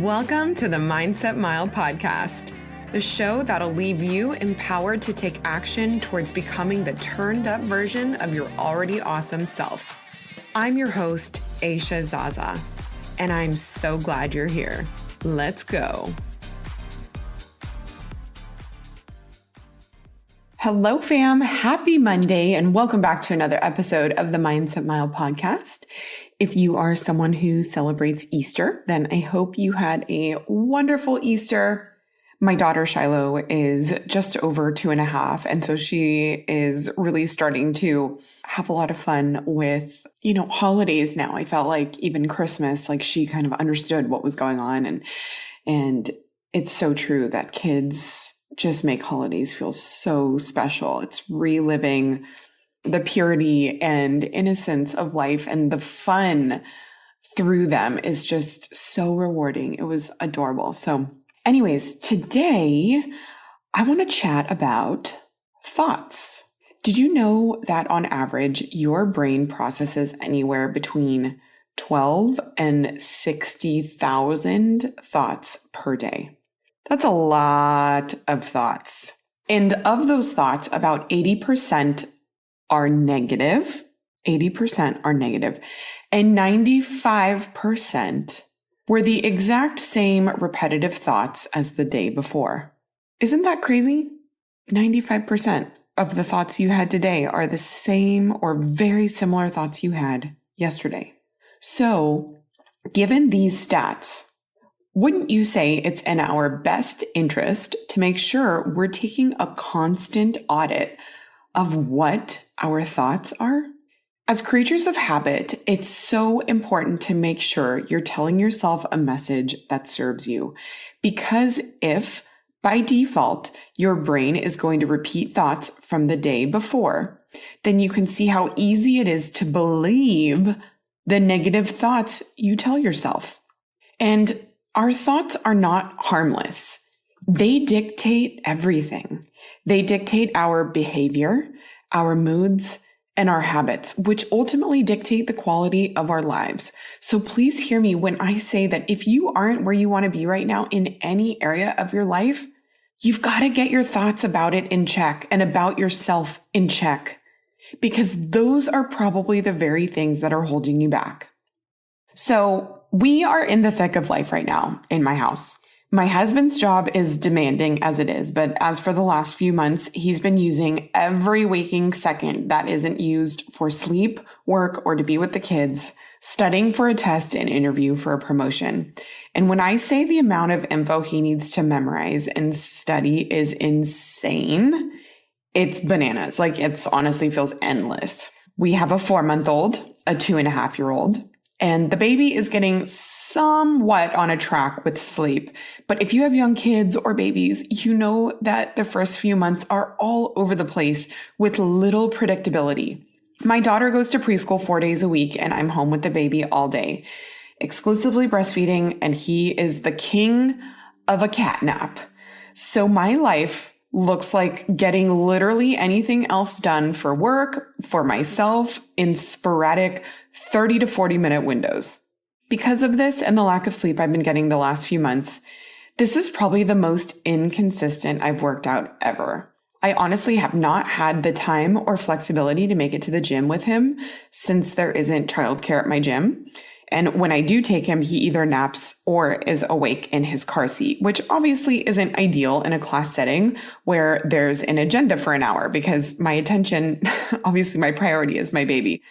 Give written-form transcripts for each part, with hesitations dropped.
Welcome to the Mindset Mile podcast, the show that'll leave you empowered to take action towards becoming the turned up version of your already awesome self. I'm your host, Aisha Zaza, and I'm so glad you're here. Let's go. Hello, fam. Happy Monday, and welcome back to another episode of the Mindset Mile podcast. If you are someone who celebrates Easter, then I hope you had a wonderful Easter. My daughter Shiloh is just over 2.5, and so she is really starting to have a lot of fun with, holidays now. I felt like even Christmas, like she kind of understood what was going on, and it's so true that kids just make holidays feel so special. It's reliving the purity and innocence of life, and the fun through them is just so rewarding. It was adorable. So anyways, today I want to chat about thoughts. Did you know that on average, your brain processes anywhere between 12 and 60,000 thoughts per day? That's a lot of thoughts. And of those thoughts, about 80% are negative. 80% are negative. And 95% were the exact same repetitive thoughts as the day before. Isn't that crazy? 95% of the thoughts you had today are the same or very similar thoughts you had yesterday. So, given these stats, wouldn't you say it's in our best interest to make sure we're taking a constant audit of what our thoughts are? As creatures of habit, it's so important to make sure you're telling yourself a message that serves you. Because if, by default, your brain is going to repeat thoughts from the day before, then you can see how easy it is to believe the negative thoughts you tell yourself. And our thoughts are not harmless. They dictate everything. They dictate our behavior, our moods, and our habits, which ultimately dictate the quality of our lives. So please hear me when I say that if you aren't where you want to be right now in any area of your life, you've got to get your thoughts about it in check and about yourself in check, because those are probably the very things that are holding you back. So we are in the thick of life right now in my house. My husband's job is demanding as it is, but as for the last few months, he's been using every waking second that isn't used for sleep, work, or to be with the kids, studying for a test and interview for a promotion. And when I say the amount of info he needs to memorize and study is insane, it's bananas. Like, it's honestly feels endless. We have a 4-month-old, a 2.5-year-old, and the baby is getting somewhat on a track with sleep. But if you have young kids or babies, you know that the first few months are all over the place with little predictability. My daughter goes to preschool 4 days a week, and I'm home with the baby all day, exclusively breastfeeding, and he is the king of a cat nap. So my life looks like getting literally anything else done for work, for myself, in sporadic 30 to 40 minute windows. Because of this and the lack of sleep I've been getting the last few months, this is probably the most inconsistent I've worked out ever. I honestly have not had the time or flexibility to make it to the gym with him since there isn't childcare at my gym. And when I do take him, he either naps or is awake in his car seat, which obviously isn't ideal in a class setting where there's an agenda for an hour, because my attention, obviously my priority is my baby.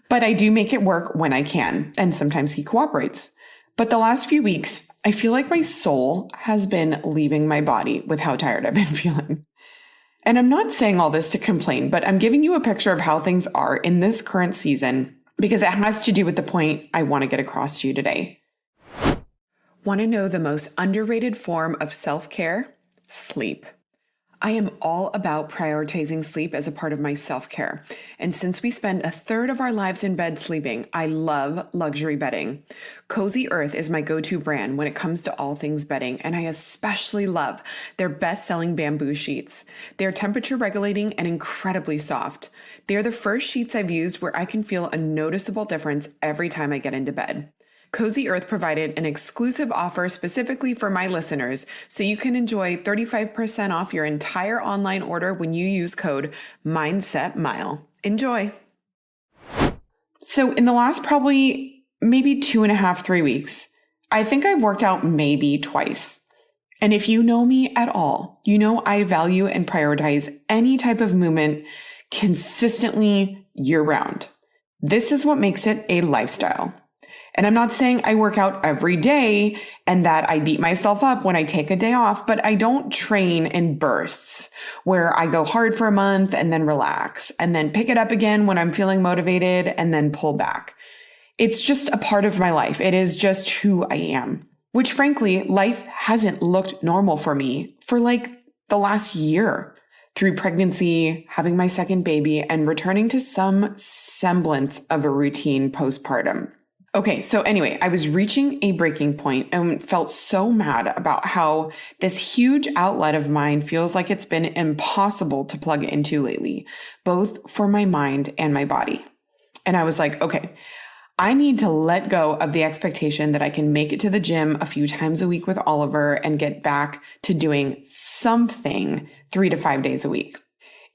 But I do make it work when I can, and sometimes he cooperates. But the last few weeks, I feel like my soul has been leaving my body with how tired I've been feeling. And I'm not saying all this to complain, but I'm giving you a picture of how things are in this current season, because it has to do with the point I want to get across to you today. Want to know the most underrated form of self-care? Sleep. I am all about prioritizing sleep as a part of my self-care. And since we spend 1/3 of our lives in bed sleeping, I love luxury bedding. Cozy Earth is my go-to brand when it comes to all things bedding, and I especially love their best-selling bamboo sheets. They're temperature regulating and incredibly soft. They're the first sheets I've used where I can feel a noticeable difference every time I get into bed. Cozy Earth provided an exclusive offer specifically for my listeners, so you can enjoy 35% off your entire online order when you use code MindsetMile. Enjoy. So in the last probably maybe 2.5, 3 weeks, I think I've worked out maybe twice. And if you know me at all, you know I value and prioritize any type of movement consistently year-round. This is what makes it a lifestyle. And I'm not saying I work out every day and that I beat myself up when I take a day off, but I don't train in bursts where I go hard for a month and then relax and then pick it up again when I'm feeling motivated and then pull back. It's just a part of my life. It is just who I am, which frankly, life hasn't looked normal for me for like the last year through pregnancy, having my second baby, and returning to some semblance of a routine postpartum. Okay, so anyway, I was reaching a breaking point and felt so mad about how this huge outlet of mine feels like it's been impossible to plug into lately, both for my mind and my body. And I was like, okay, I need to let go of the expectation that I can make it to the gym a few times a week with Oliver and get back to doing something 3 to 5 days a week.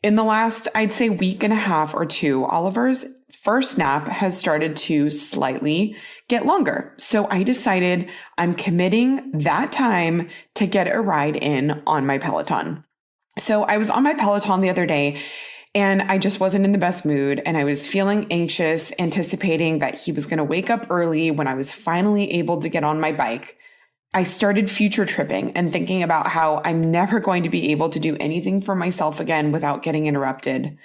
In the last, I'd say week and a half or two, Oliver's first nap has started to slightly get longer. So I decided I'm committing that time to get a ride in on my Peloton. So I was on my Peloton the other day and I just wasn't in the best mood. And I was feeling anxious, anticipating that he was going to wake up early when I was finally able to get on my bike. I started future tripping and thinking about how I'm never going to be able to do anything for myself again without getting interrupted,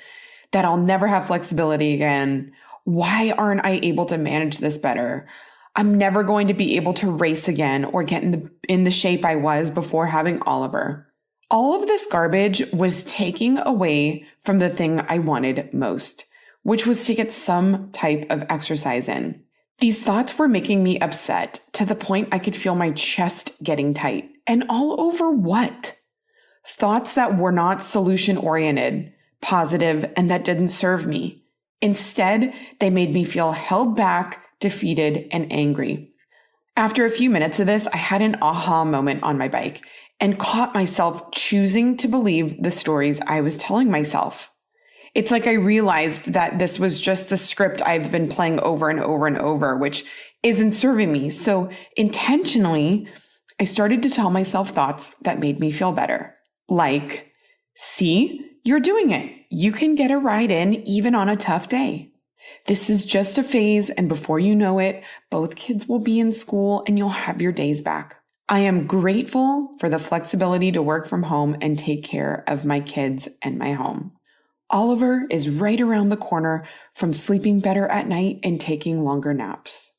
that I'll never have flexibility again. Why aren't I able to manage this better? I'm never going to be able to race again or get in the shape I was before having Oliver. All of this garbage was taking away from the thing I wanted most, which was to get some type of exercise in. These thoughts were making me upset to the point I could feel my chest getting tight. And all over what? Thoughts that were not solution-oriented, positive, and that didn't serve me. Instead, they made me feel held back, defeated, and angry. After a few minutes of this, I had an aha moment on my bike and caught myself choosing to believe the stories I was telling myself. It's like I realized that this was just the script I've been playing over and over and over, which isn't serving me. So intentionally, I started to tell myself thoughts that made me feel better. Like, see, you're doing it. You can get a ride in even on a tough day. This is just a phase, and before you know it, both kids will be in school and you'll have your days back. I am grateful for the flexibility to work from home and take care of my kids and my home. Oliver is right around the corner from sleeping better at night and taking longer naps.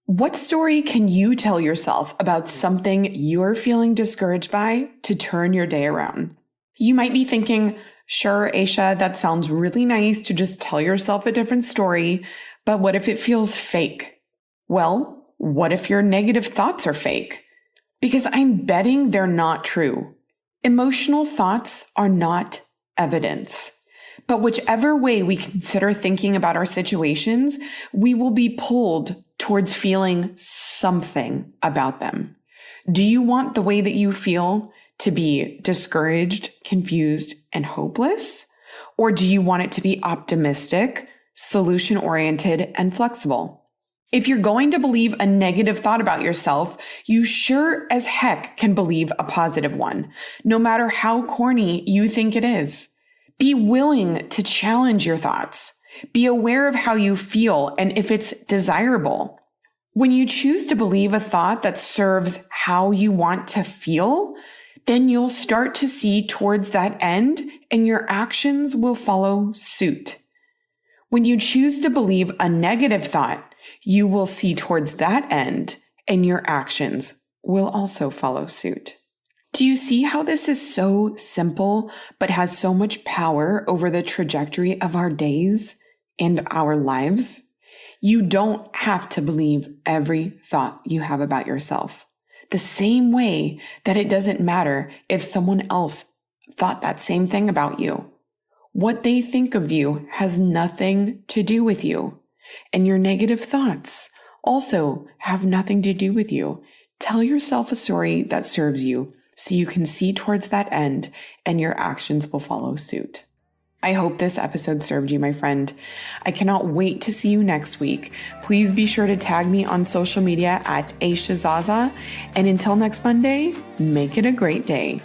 What story can you tell yourself about something you're feeling discouraged by to turn your day around? You might be thinking, sure, Aisha, that sounds really nice to just tell yourself a different story, but what if it feels fake? Well, what if your negative thoughts are fake? Because I'm betting they're not true. Emotional thoughts are not evidence. But whichever way we consider thinking about our situations, we will be pulled towards feeling something about them. Do you want the way that you feel to be discouraged, confused, and hopeless? Or do you want it to be optimistic, solution-oriented, and flexible? If you're going to believe a negative thought about yourself, you sure as heck can believe a positive one, no matter how corny you think it is. Be willing to challenge your thoughts. Be aware of how you feel and if it's desirable. When you choose to believe a thought that serves how you want to feel, then you'll start to see towards that end and your actions will follow suit. When you choose to believe a negative thought, you will see towards that end and your actions will also follow suit. Do you see how this is so simple, but has so much power over the trajectory of our days and our lives? You don't have to believe every thought you have about yourself. The same way that it doesn't matter if someone else thought that same thing about you. What they think of you has nothing to do with you. And your negative thoughts also have nothing to do with you. Tell yourself a story that serves you so you can see towards that end and your actions will follow suit. I hope this episode served you, my friend. I cannot wait to see you next week. Please be sure to tag me on social media at Aisha Zaza. And until next Monday, make it a great day.